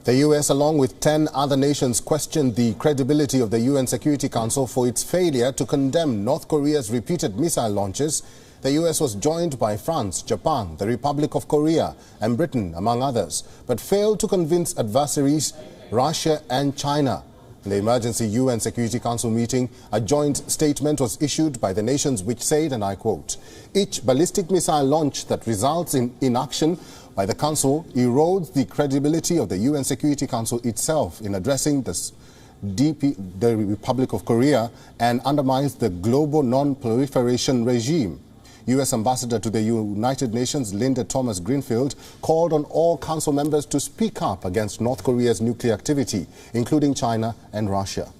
The US, along with 10 other nations, questioned the credibility of the UN Security Council for its failure to condemn North Korea's repeated missile launches. The US was joined by France, Japan, the Republic of Korea and Britain, among others, but failed to convince adversaries Russia and China. In the emergency UN Security Council meeting, a joint statement was issued by the nations which said, and I quote, "Each ballistic missile launch that results in inaction by the Council erodes the credibility of the UN Security Council itself in addressing the Republic of Korea and undermines the global non-proliferation regime." U.S. Ambassador to the United Nations, Linda Thomas-Greenfield, called on all Council members to speak up against North Korea's nuclear activity, including China and Russia.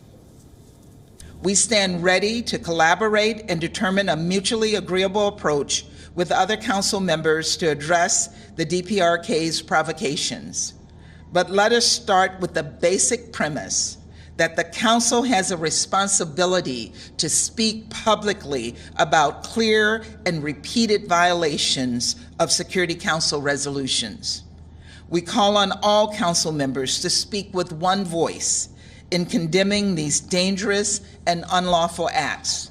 We stand ready to collaborate and determine a mutually agreeable approach with other Council members to address the DPRK's provocations. But let us start with the basic premise that the Council has a responsibility to speak publicly about clear and repeated violations of Security Council resolutions. We call on all Council members to speak with one voice in condemning these dangerous and unlawful acts.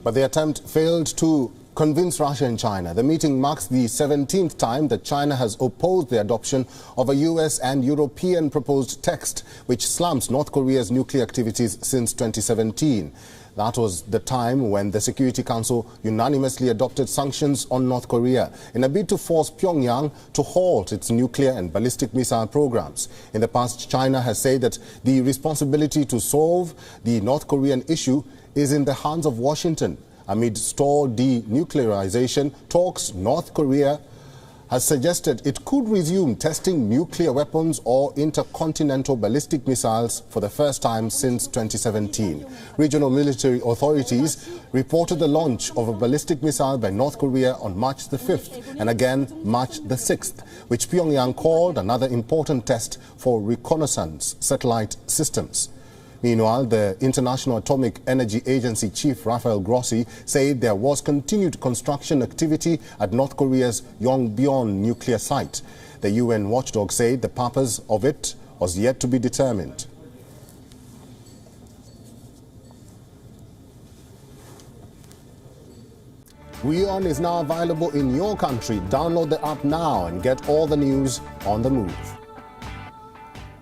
But the attempt failed to convince Russia and China. The meeting marks the 17th time that China has opposed the adoption of a US and European proposed text which slumps North Korea's nuclear activities since 2017. That was the time when the Security Council unanimously adopted sanctions on North Korea in a bid to force Pyongyang to halt its nuclear and ballistic missile programs. In the past, China has said that the responsibility to solve the North Korean issue is in the hands of Washington. Amid stalled denuclearization talks, North Korea has suggested it could resume testing nuclear weapons or intercontinental ballistic missiles for the first time since 2017. Regional military authorities reported the launch of a ballistic missile by North Korea on March the 5th and again March the 6th, which Pyongyang called another important test for reconnaissance satellite systems. Meanwhile, the International Atomic Energy Agency chief Rafael Grossi said there was continued construction activity at North Korea's Yongbyon nuclear site. The UN watchdog said the purpose of it was yet to be determined. WION is now available in your country. Download the app now and get all the news on the move.